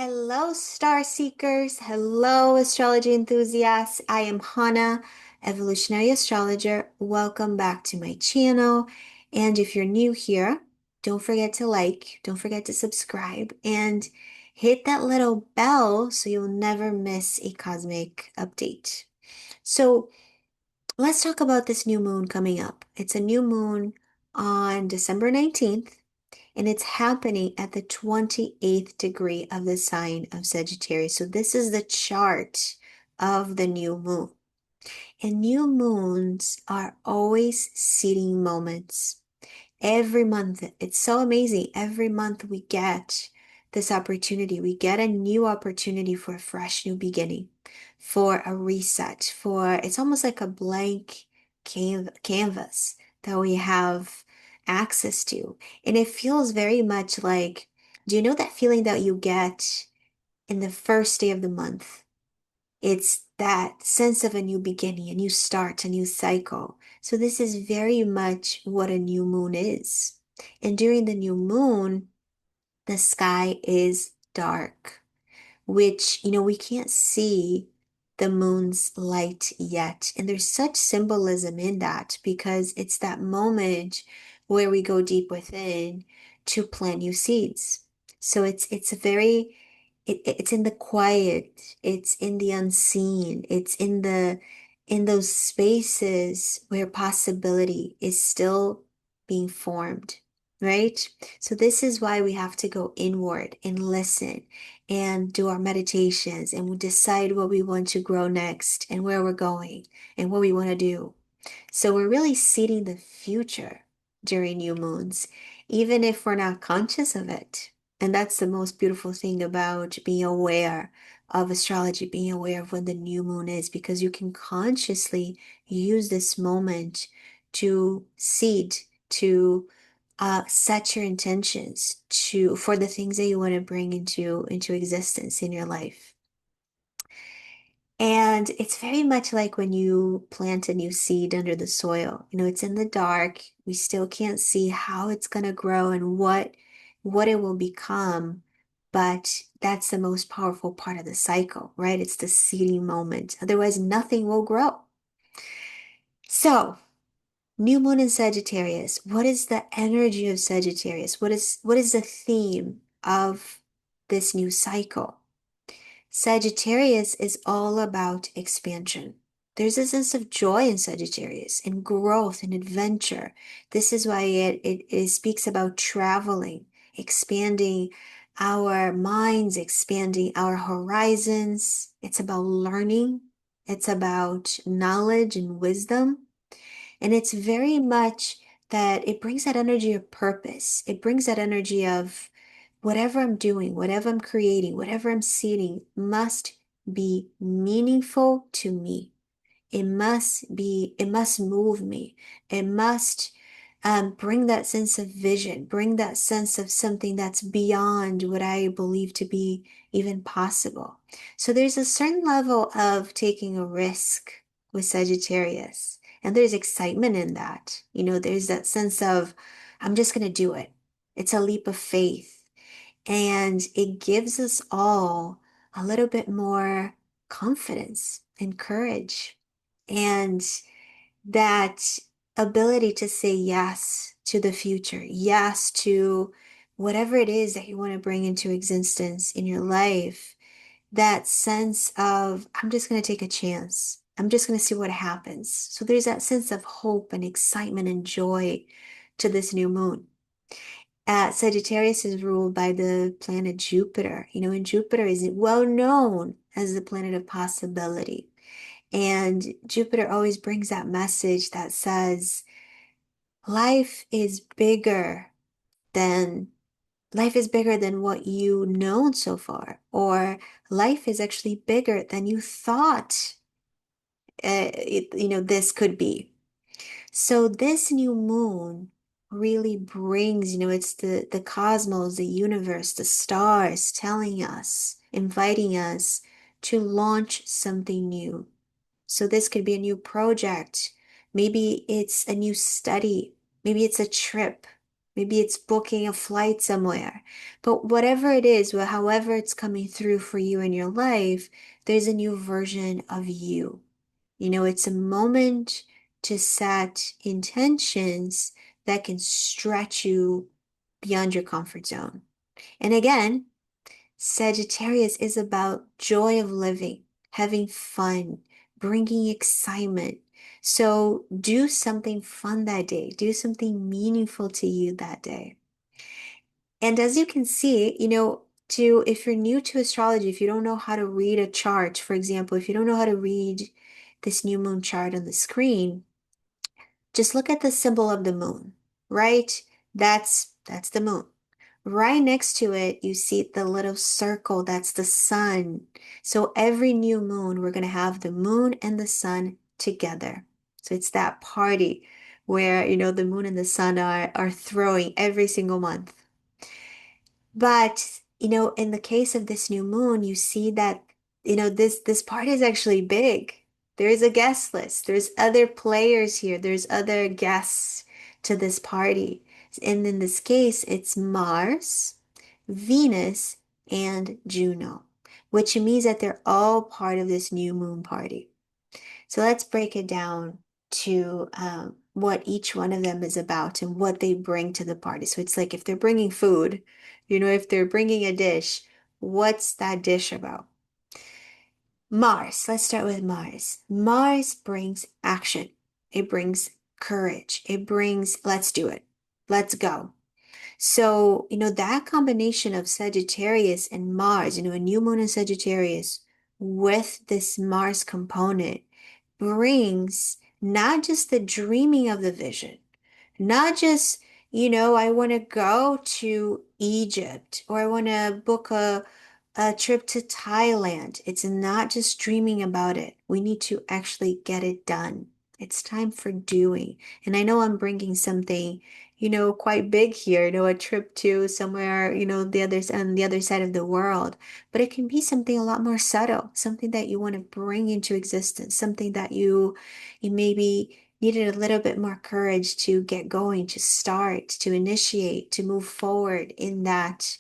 Hello, star seekers. Hello, astrology enthusiasts. I am Hannah, evolutionary astrologer. Welcome back to my channel. And if you're new here, don't forget to like, don't forget to subscribe, and hit that little bell so you'll never miss a cosmic update. So, let's talk about this new moon coming up. It's a new moon on December 19th, and it's happening at the 28th degree of the sign of Sagittarius. So this is the chart of the new moon. And new moons are always seeding moments. Every month, it's so amazing. Every month we get this opportunity. We get a new opportunity for a fresh new beginning, for a reset, for it's almost like a blank canvas that we have access to. And it feels very much like, do you know that feeling that you get in the first day of the month? It's that sense of a new beginning, a new start, a new cycle. So this is very much what a new moon is. And during the new moon, the sky is dark, which, we can't see the moon's light yet. And there's such symbolism in that because it's that moment where we go deep within to plant new seeds. So it's a very it's in the quiet, it's in the unseen, it's in those spaces where possibility is still being formed, right? So this is why we have to go inward and listen and do our meditations and we decide what we want to grow next and where we're going and what we want to do. So we're really seeding the future during new moons, even if we're not conscious of it. And that's the most beautiful thing about being aware of astrology, being aware of when the new moon is, because you can consciously use this moment to seed, to set your intentions to for the things that you want to bring into existence in your life. And it's very much like when you plant a new seed under the soil. It's in the dark. We still can't see how it's going to grow and what it will become, but that's the most powerful part of the cycle, right? It's the seeding moment. Otherwise, nothing will grow. So, new moon in Sagittarius. What is the energy of Sagittarius? What is the theme of this new cycle? Sagittarius is all about expansion. There's a sense of joy in Sagittarius, and growth and adventure. This is why it speaks about traveling, expanding our minds, expanding our horizons. It's about learning. It's about knowledge and wisdom. And it's very much that it brings that energy of purpose. It brings that energy of whatever I'm doing, whatever I'm creating, whatever I'm seeding must be meaningful to me. It must move me. It must bring that sense of vision, bring that sense of something that's beyond what I believe to be even possible. So there's a certain level of taking a risk with Sagittarius, and there's excitement in that. There's that sense of, I'm just going to do it. It's a leap of faith, and it gives us all a little bit more confidence and courage and that ability to say yes to the future, yes to whatever it is that you want to bring into existence in your life. That sense of, I'm just going to take a chance. I'm just going to see what happens. So there's that sense of hope and excitement and joy to this new moon. Sagittarius is ruled by the planet Jupiter, and Jupiter is well known as the planet of possibility. And Jupiter always brings that message that says, life is bigger than life is bigger than what you known so far, or life is actually bigger than you thought this could be. So this new moon really brings, it's the cosmos, the universe, the stars telling us, inviting us to launch something new. So this could be a new project. Maybe it's a new study. Maybe it's a trip. Maybe it's booking a flight somewhere. But whatever it is, however it's coming through for you in your life, there's a new version of you. It's a moment to set intentions that can stretch you beyond your comfort zone. And again, Sagittarius is about joy of living, having fun, bringing excitement. So do something fun that day. Do something meaningful to you that day. And as you can see, if you're new to astrology, if you don't know how to read a chart, for example, if you don't know how to read this new moon chart on the screen, just look at the symbol of the moon, right? That's the moon. Right next to it, you see the little circle, that's the sun. So every new moon, we're going to have the moon and the sun together. So it's that party where, the moon and the sun are throwing every single month. But, in the case of this new moon, you see that, this party is actually big. There is a guest list. There's other players here. There's other guests to this party. And in this case, it's Mars, Venus, and Juno, which means that they're all part of this new moon party. So let's break it down to what each one of them is about and what they bring to the party. So it's like if they're bringing food, if they're bringing a dish, what's that dish about? Mars, let's start with Mars. Mars brings action. It brings courage. It brings, let's do it. Let's go. So, that combination of Sagittarius and Mars, a new moon in Sagittarius with this Mars component brings not just the dreaming of the vision, not just, I want to go to Egypt or I want to book a trip to Thailand. It's not just dreaming about it. We need to actually get it done. It's time for doing. And I know I'm bringing something, quite big here, a trip to somewhere, on the other side of the world. But it can be something a lot more subtle, something that you want to bring into existence, something that you maybe needed a little bit more courage to get going, to start, to initiate, to move forward in that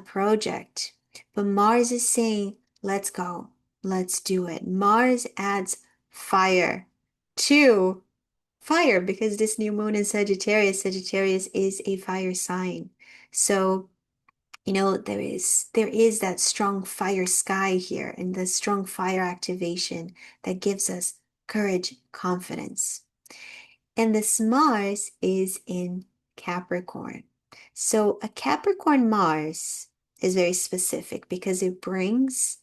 project. But Mars is saying, let's go, let's do it. Mars adds fire to fire because this new moon in Sagittarius is a fire sign. So, there is that strong fire sky here and the strong fire activation that gives us courage, confidence. And this Mars is in Capricorn. So a Capricorn Mars is very specific because it brings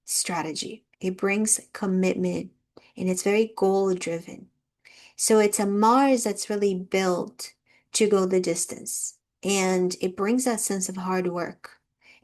strategy, it brings commitment, and it's very goal driven. So it's a Mars that's really built to go the distance. And it brings that sense of hard work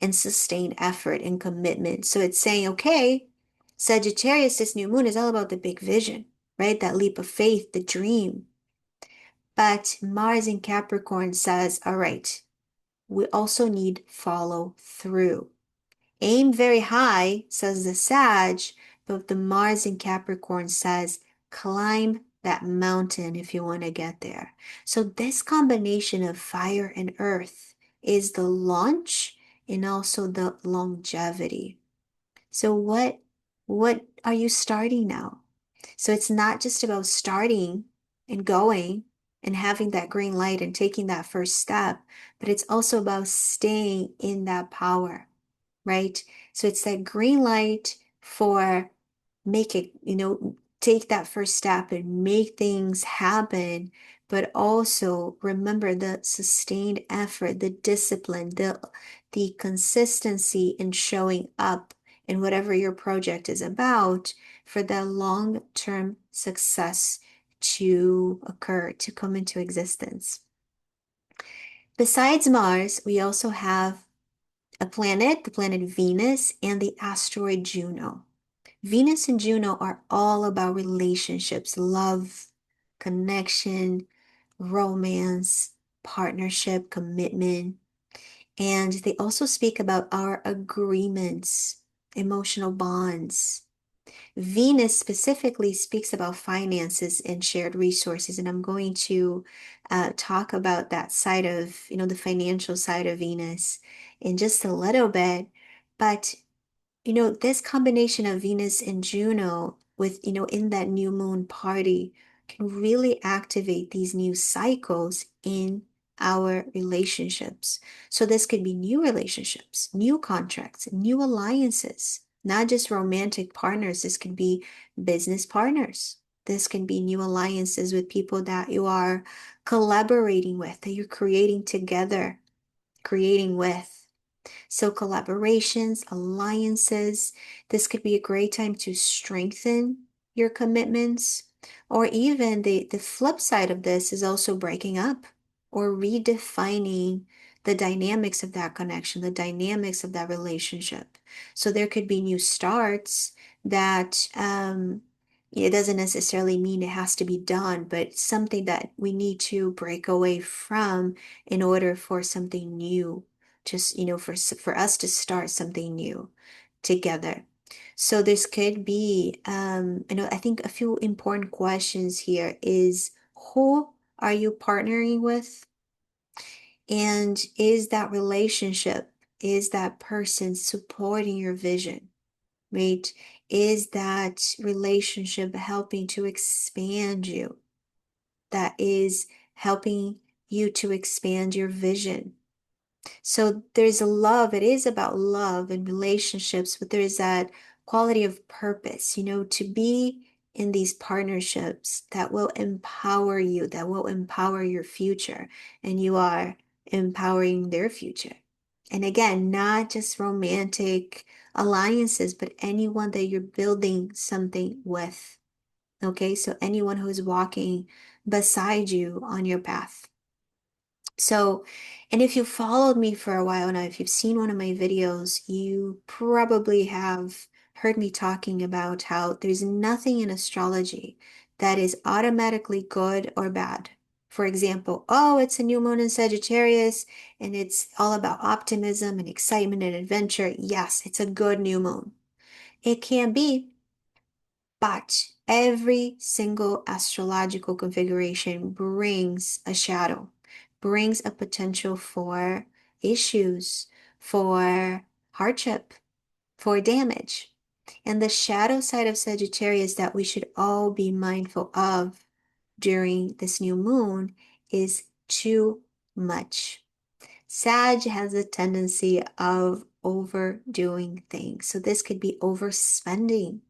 and sustained effort and commitment. So it's saying, okay, Sagittarius, this new moon is all about the big vision, right? That leap of faith, the dream. But Mars in Capricorn says, all right, we also need follow through. Aim very high, says the Sag, but the Mars in Capricorn says, climb that mountain if you want to get there. So this combination of fire and earth is the launch and also the longevity. So what are you starting now? So it's not just about starting and going and having that green light and taking that first step, but it's also about staying in that power, right? So it's that green light for make it, take that first step and make things happen, but also remember the sustained effort, the discipline, the consistency in showing up in whatever your project is about for the long-term success to occur, to come into existence. Besides Mars, we also have a planet, the planet Venus, and the asteroid Juno. Venus and Juno are all about relationships, love, connection, romance, partnership, commitment. And they also speak about our agreements, emotional bonds. Venus specifically speaks about finances and shared resources, and I'm going to talk about that side of, the financial side of Venus in just a little bit. But this combination of Venus and Juno with, in that new moon party can really activate these new cycles in our relationships. So this could be new relationships, new contracts, new alliances, not just romantic partners. This could be business partners. This can be new alliances with people that you are collaborating with, that you're creating together, creating with. So collaborations, alliances, this could be a great time to strengthen your commitments. Or even the flip side of this is also breaking up or redefining the dynamics of that connection, the dynamics of that relationship. So there could be new starts that it doesn't necessarily mean it has to be done, but something that we need to break away from in order for something new, just for us to start something new together. So this could be I think a few important questions here is, who are you partnering with, and is that relationship, is that person supporting your vision, right? Is that relationship helping to expand you, that is helping you to expand your vision? So there's a love, it is about love and relationships, but there's that quality of purpose, to be in these partnerships that will empower you, that will empower your future, and you are empowering their future. And again, not just romantic alliances, but anyone that you're building something with. Okay, so anyone who is walking beside you on your path. So, and if you followed me for a while now, if you've seen one of my videos, you probably have heard me talking about how there's nothing in astrology that is automatically good or bad. For example, oh, it's a new moon in Sagittarius and it's all about optimism and excitement and adventure. Yes, it's a good new moon. It can be, but every single astrological configuration brings a shadow, brings a potential for issues, for hardship, for damage. And the shadow side of Sagittarius that we should all be mindful of during this new moon is too much. Sag has a tendency of overdoing things. So this could be overspending,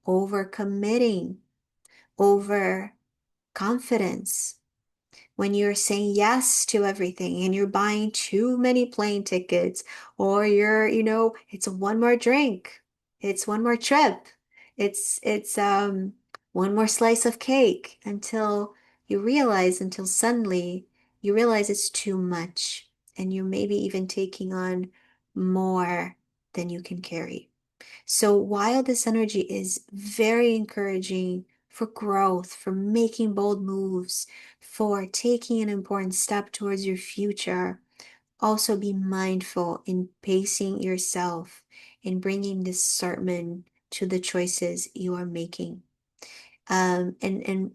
overcommitting, overconfidence. When you're saying yes to everything and you're buying too many plane tickets, or it's one more drink, it's one more trip, it's one more slice of cake until suddenly you realize it's too much and you're maybe even taking on more than you can carry. So while this energy is very encouraging for growth, for making bold moves, for taking an important step towards your future, also be mindful in pacing yourself and bringing discernment to the choices you are making. And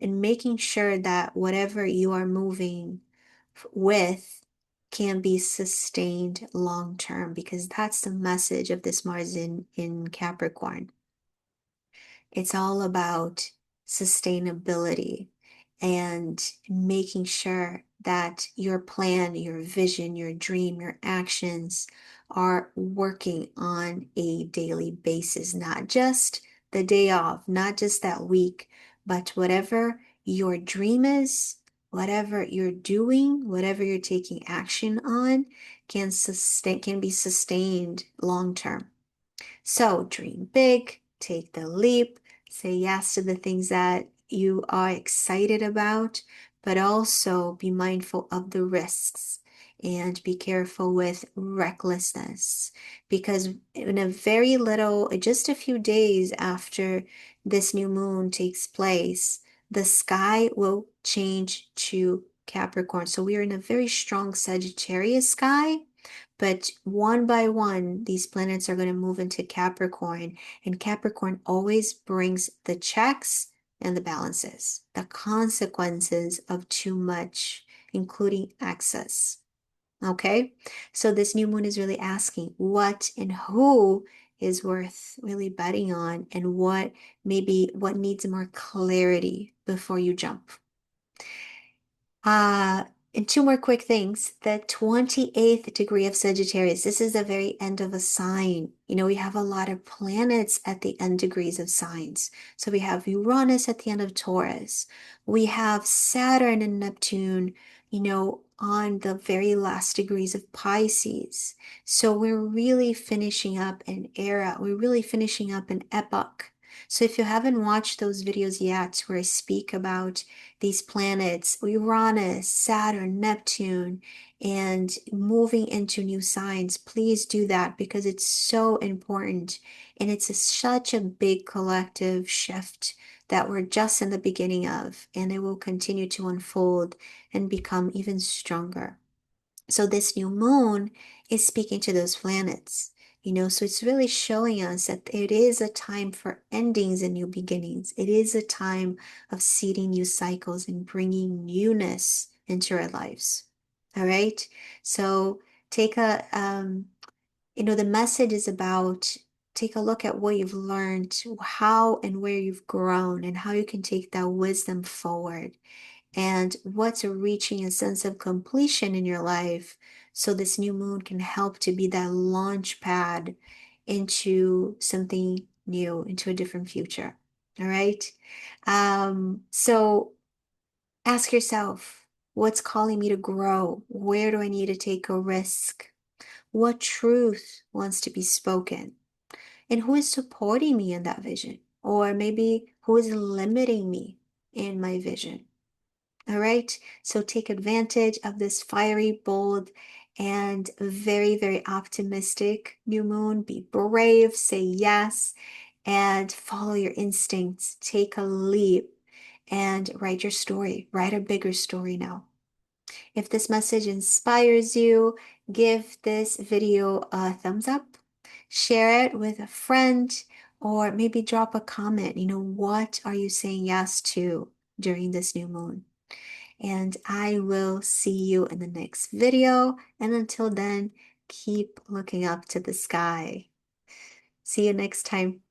making sure that whatever you are moving with can be sustained long term, because that's the message of this Mars in Capricorn. It's all about sustainability and making sure that your plan, your vision, your dream, your actions are working on a daily basis, not just the day off, not just that week, but whatever your dream is, whatever you're doing, whatever you're taking action on can be sustained long term. So dream big, take the leap, say yes to the things that you are excited about, but also be mindful of the risks and be careful with recklessness, because in a very little, just a few days after this new moon takes place, the sky will change to Capricorn. So we are in a very strong Sagittarius sky, But one by one, these planets are going to move into Capricorn, and Capricorn always brings the checks and the balances, the consequences of too much, including excess. Okay, so this new moon is really asking what and who is worth really betting on, and what needs more clarity before you jump. Uh, and two more quick things. The 28th degree of Sagittarius, this is the very end of a sign. We have a lot of planets at the end degrees of signs. So we have Uranus at the end of Taurus. We have Saturn and Neptune, on the very last degrees of Pisces. So we're really finishing up an era. We're really finishing up an epoch. So if you haven't watched those videos yet, where I speak about these planets, Uranus, Saturn, Neptune, and moving into new signs, please do that because it's so important. And such a big collective shift that we're just in the beginning of, and it will continue to unfold and become even stronger. So this new moon is speaking to those planets, so it's really showing us that it is a time for endings and new beginnings. It is a time of seeding new cycles and bringing newness into our lives. All right. So take the message is about take a look at what you've learned, how and where you've grown, and how you can take that wisdom forward and what's reaching a sense of completion in your life. So this new moon can help to be that launch pad into something new, into a different future. All right. So ask yourself, what's calling me to grow? Where do I need to take a risk? What truth wants to be spoken? And who is supporting me in that vision? Or maybe who is limiting me in my vision? All right. So take advantage of this fiery, bold, and very, very optimistic new moon. Be brave, say yes, and follow your instincts. Take a leap and write your story. Write a bigger story now. If this message inspires you, give this video a thumbs up, share it with a friend, or maybe drop a comment. What are you saying yes to during this new moon? And I will see you in the next video. And until then, keep looking up to the sky. See you next time.